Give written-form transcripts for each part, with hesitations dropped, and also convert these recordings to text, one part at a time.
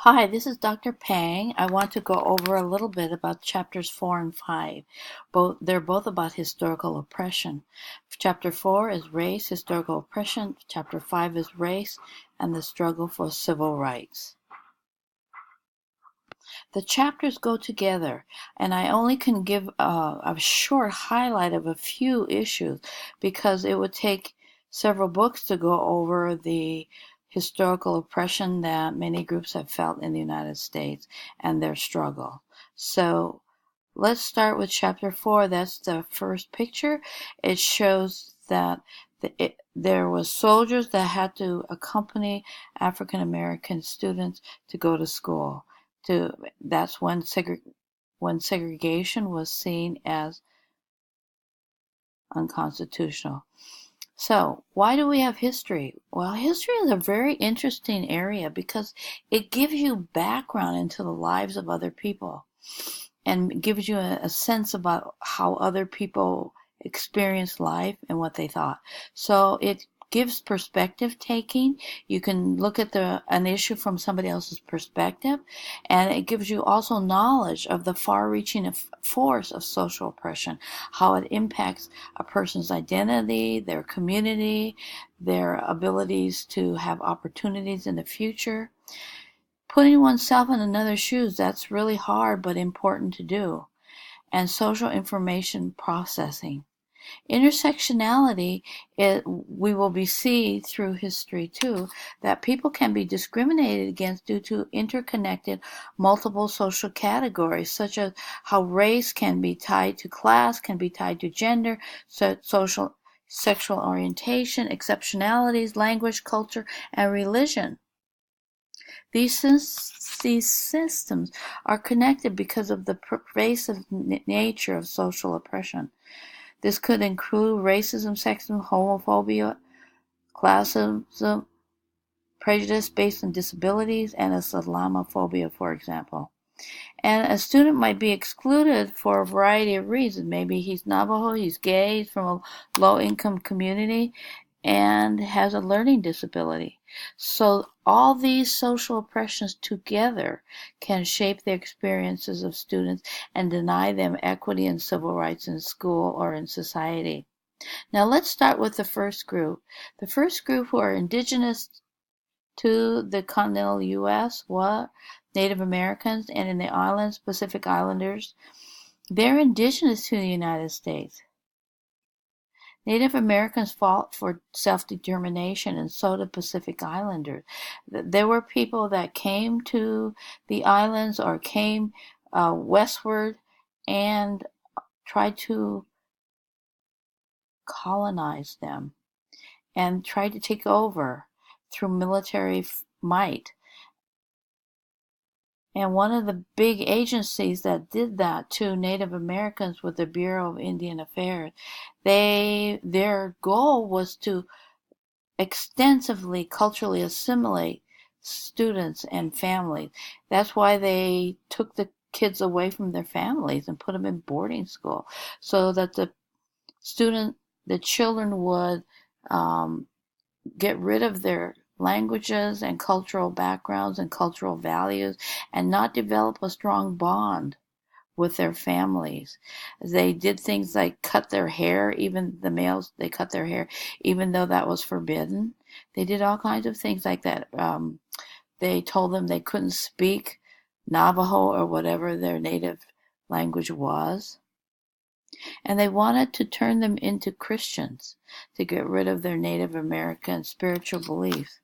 Hi, this is Dr. Pang. I want to go over a little bit about chapters 4 and 5. They're both about historical oppression. Chapter 4 is race, historical oppression. Chapter 5 is race and the struggle for civil rights. The chapters go together, and I only can give a short highlight of a few issues because it would take several books to go over the historical oppression that many groups have felt in the United States and their struggle. So let's start with chapter 4. That's the first picture. It shows that there was soldiers that had to accompany African American students to go to school. That's when segregation was seen as unconstitutional. So, why do we have history? Well, history is a very interesting area because it gives you background into the lives of other people and gives you a sense about how other people experienced life and what they thought. So it gives perspective taking. You can look at an issue from somebody else's perspective, and it gives you also knowledge of the far-reaching force of social oppression, how it impacts a person's identity, their community, their abilities to have opportunities in the future. Putting oneself in another's shoes, that's really hard but important to do. And social information processing. Intersectionality, we will be see through history too, that people can be discriminated against due to interconnected multiple social categories, such as how race can be tied to class, can be tied to gender, social, sexual orientation, exceptionalities, language, culture, and religion. These systems are connected because of the pervasive nature of social oppression. This could include racism, sexism, homophobia, classism, prejudice based on disabilities, and Islamophobia, for example. And a student might be excluded for a variety of reasons. Maybe he's Navajo, he's gay, he's from a low-income community, and has a learning disability. So all these social oppressions together can shape the experiences of students and deny them equity and civil rights in school or in society. Now let's start with the first group. The first group who are indigenous to the continental U.S. were Native Americans, and in the islands, Pacific Islanders. They're indigenous to the United States. Native Americans fought for self-determination, and so did Pacific Islanders. There were people that came to the islands or came westward and tried to colonize them and tried to take over through military might. And one of the big agencies that did that to Native Americans was the Bureau of Indian Affairs. Their goal was to extensively culturally assimilate students and families. That's why they took the kids away from their families and put them in boarding school so that the children would get rid of their languages and cultural backgrounds and cultural values and not develop a strong bond with their families. They did things like cut their hair, even the males, they cut their hair, even though that was forbidden. They did all kinds of things like that. They told them they couldn't speak Navajo or whatever their native language was. And they wanted to turn them into Christians to get rid of their Native American spiritual beliefs.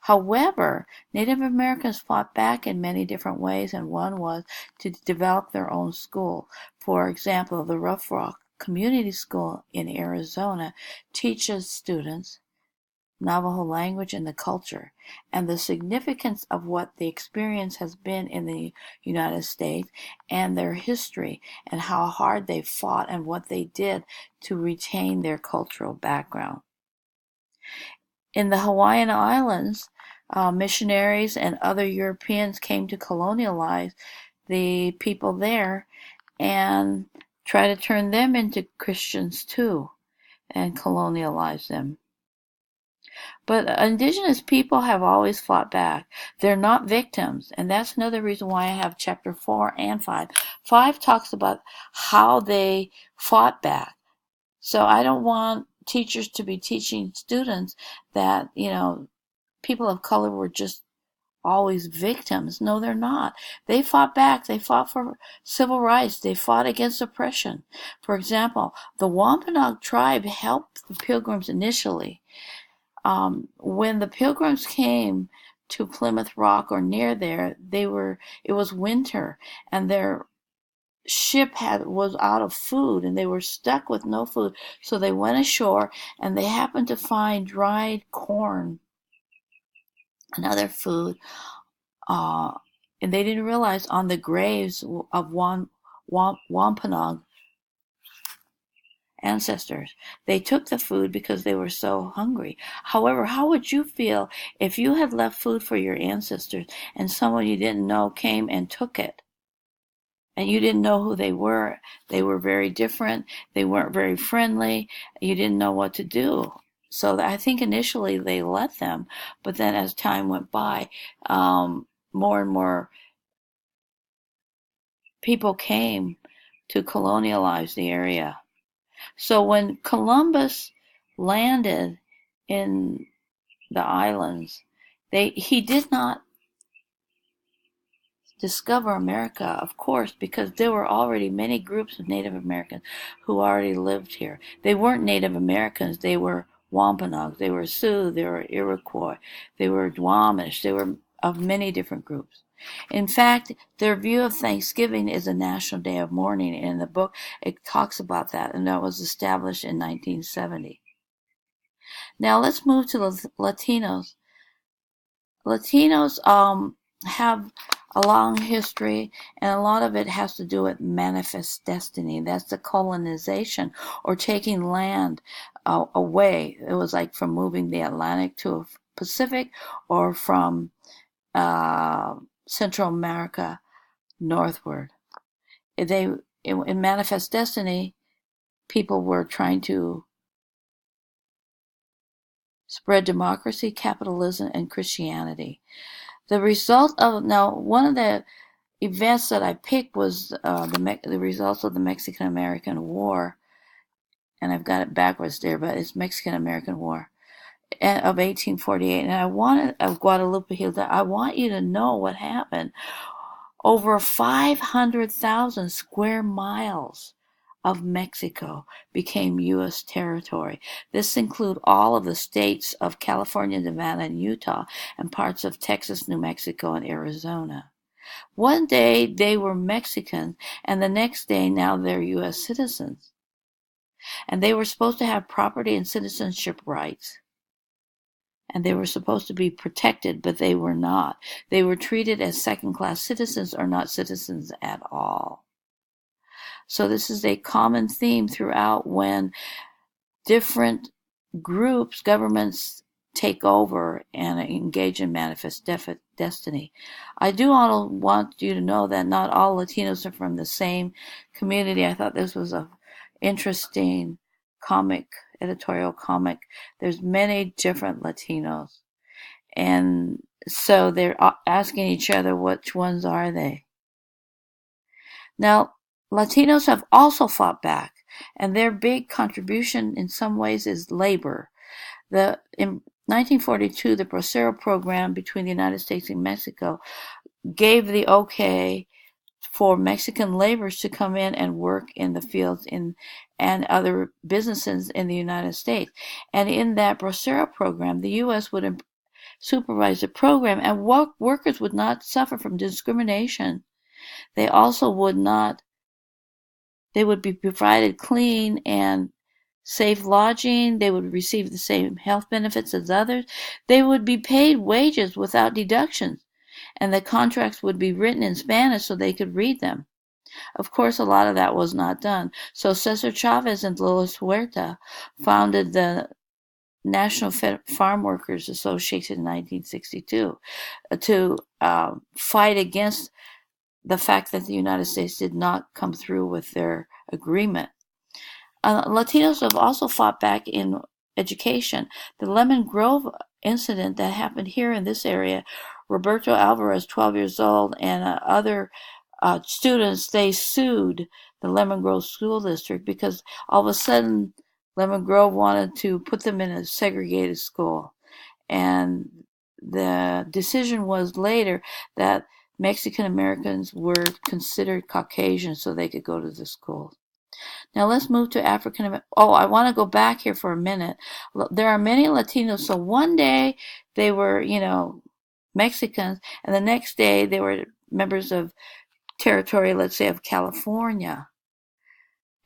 However, Native Americans fought back in many different ways, and one was to develop their own school. For example, the Rough Rock Community School in Arizona teaches students Navajo language and the culture, and the significance of what the experience has been in the United States and their history and how hard they fought and what they did to retain their cultural background. In the Hawaiian Islands, missionaries and other Europeans came to colonialize the people there and try to turn them into Christians too and colonialize them. But indigenous people have always fought back. They're not victims. And that's another reason why I have chapter 4 and 5. 5 talks about how they fought back. So I don't want teachers to be teaching students that, people of color were just always victims. No, they're not. They fought back. They fought for civil rights. They fought against oppression. For example, the Wampanoag tribe helped the Pilgrims initially. When the Pilgrims came to Plymouth Rock or near there, it was winter, and their ship was out of food, and they were stuck with no food. So they went ashore, and they happened to find dried corn and other food. And they didn't realize on the graves of Wampanoag ancestors, they took the food because they were so hungry. However, how would you feel if you had left food for your ancestors and someone you didn't know came and took it? And you didn't know who they were. They were very different. They weren't very friendly. You didn't know what to do. So I think initially they let them, but then as time went by, more and more people came to colonialize the area. So when Columbus landed in the islands, he did not discover America, of course, because there were already many groups of Native Americans who already lived here. They weren't Native Americans, they were Wampanoag, they were Sioux, they were Iroquois, they were Duwamish, they were of many different groups. In fact, their view of Thanksgiving is a national day of mourning. In the book, it talks about that, and that was established in 1970. Now let's move to the Latinos. Latinos have a long history, and a lot of it has to do with manifest destiny. That's the colonization, or taking land away. It was like from moving the Atlantic to the Pacific, or from Central America northward. In manifest destiny, people were trying to spread democracy, capitalism, and Christianity. The result of one of the events that I picked was the results of the Mexican-American War, and I've got it backwards there, but it's Mexican-American War of 1848. And I wanted of Guadalupe Hidalgo. I want you to know what happened. Over 500,000 square miles of Mexico became U.S. territory. This includes all of the states of California, Nevada, and Utah, and parts of Texas, New Mexico, and Arizona. One day they were Mexican, and the next day now they're U.S. citizens. And they were supposed to have property and citizenship rights. And they were supposed to be protected, but they were not. They were treated as second-class citizens or not citizens at all. So this is a common theme throughout when different groups, governments take over and engage in manifest destiny. I do want you to know that not all Latinos are from the same community. I thought this was an interesting editorial comic. There's many different Latinos. And so they're asking each other, which ones are they? Now, Latinos have also fought back, and their big contribution in some ways is labor. In 1942, the Bracero program between the United States and Mexico gave the okay for Mexican laborers to come in and work in the fields and other businesses in the United States. And in that Bracero program, the U.S. would supervise the program, and workers would not suffer from discrimination. They also they would be provided clean and safe lodging. They would receive the same health benefits as others. They would be paid wages without deductions, and the contracts would be written in Spanish so they could read them. Of course, a lot of that was not done. So Cesar Chavez and Lois Huerta founded the National Farm Workers Association in 1962 to fight against the fact that the United States did not come through with their agreement. Latinos have also fought back in education. The Lemon Grove incident that happened here in this area, Roberto Alvarez, 12 years old, and other students, they sued the Lemon Grove School District because all of a sudden Lemon Grove wanted to put them in a segregated school. And the decision was later that Mexican Americans were considered Caucasian so they could go to the school. Now let's move to African American. Oh, I want to go back here for a minute. There are many Latinos. So one day they were, Mexicans, and the next day they were members of territory, let's say, of California.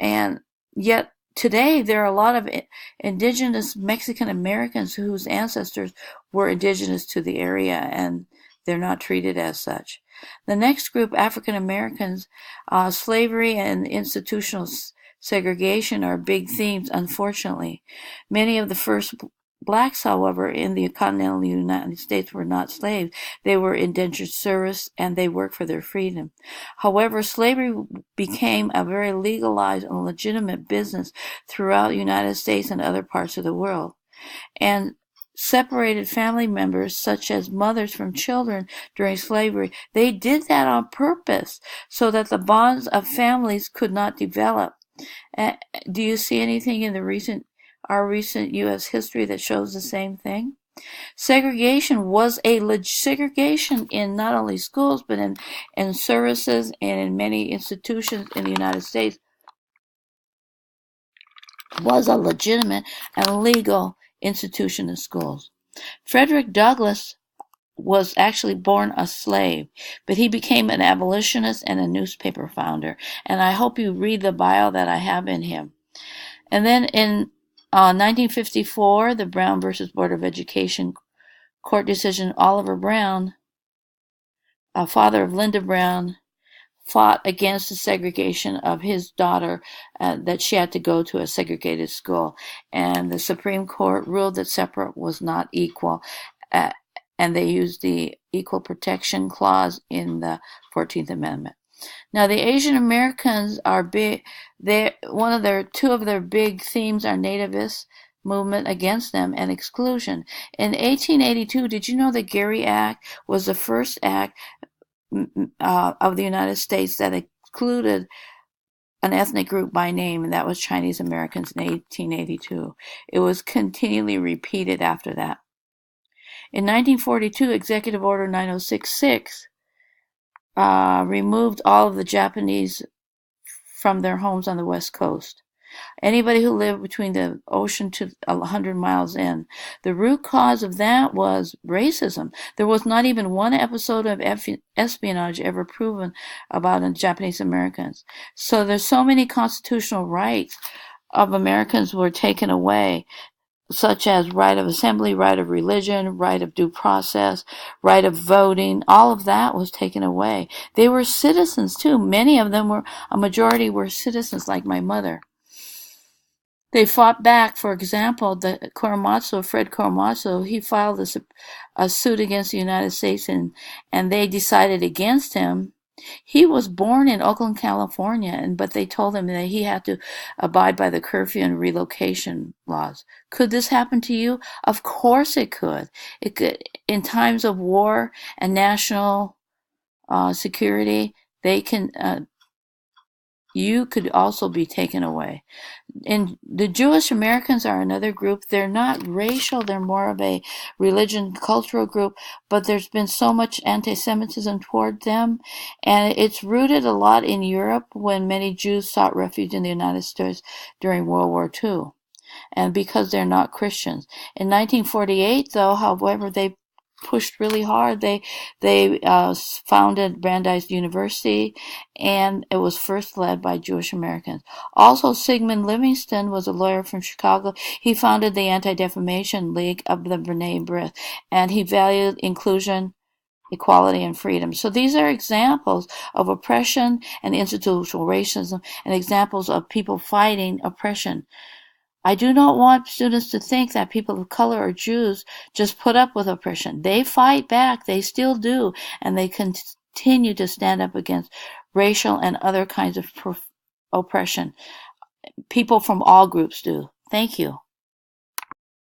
And yet today there are a lot of indigenous Mexican Americans whose ancestors were indigenous to the area, and they're not treated as such. The next group, African Americans, slavery and institutional segregation are big themes, unfortunately. Many of the first blacks, however, in the continental United States were not slaves. They were indentured service, and they worked for their freedom. However, slavery became a very legalized and legitimate business throughout the United States and other parts of the world. And separated family members, such as mothers from children during slavery, they did that on purpose so that the bonds of families could not develop. Do you see anything in our recent U.S. history that shows the same thing? Segregation was segregation in not only schools but in services and in many institutions in the United States was a legitimate and legal institution in schools. Frederick Douglass was actually born a slave, but he became an abolitionist and a newspaper founder. And I hope you read the bio that I have in him. And then in 1954, the Brown versus Board of Education court decision, Oliver Brown, father of Linda Brown, fought against the segregation of his daughter, that she had to go to a segregated school. And the Supreme Court ruled that separate was not equal. And they used the Equal Protection Clause in the 14th Amendment. Now, the Asian Americans are big. Two of their big themes are nativist movement against them and exclusion. In 1882, did you know the Gary Act was the first act of the United States that excluded an ethnic group by name, and that was Chinese Americans in 1882. It was continually repeated after that. In 1942, Executive Order 9066 removed all of the Japanese from their homes on the West Coast. Anybody who lived between the ocean to 100 miles in. The root cause of that was racism. There was not even one episode of espionage ever proven about Japanese Americans. So there's so many constitutional rights of Americans were taken away, such as right of assembly, right of religion, right of due process, right of voting. All of that was taken away. They were citizens too. Many of them a majority were citizens, like my mother. They fought back. For example, Fred Korematsu, he filed a suit against the United States, and they decided against him. He was born in Oakland, California, but they told him that he had to abide by the curfew and relocation laws. Could this happen to you? Of course it could. It could. In times of war and national security, you could also be taken away. And the Jewish Americans are another group. They're not racial. They're more of a religion, cultural group, but there's been so much anti-Semitism toward them. And it's rooted a lot in Europe when many Jews sought refuge in the United States during World War II. And because they're not Christians. In 1948, though, however, they pushed really hard. They founded Brandeis University, and it was first led by Jewish Americans. Also, Sigmund Livingston was a lawyer from Chicago. He founded the Anti-Defamation League of the B'nai B'rith, and he valued inclusion, equality, and freedom. So these are examples of oppression and institutional racism, and examples of people fighting oppression. I do not want students to think that people of color or Jews just put up with oppression. They fight back. They still do. And they continue to stand up against racial and other kinds of oppression. People from all groups do. Thank you.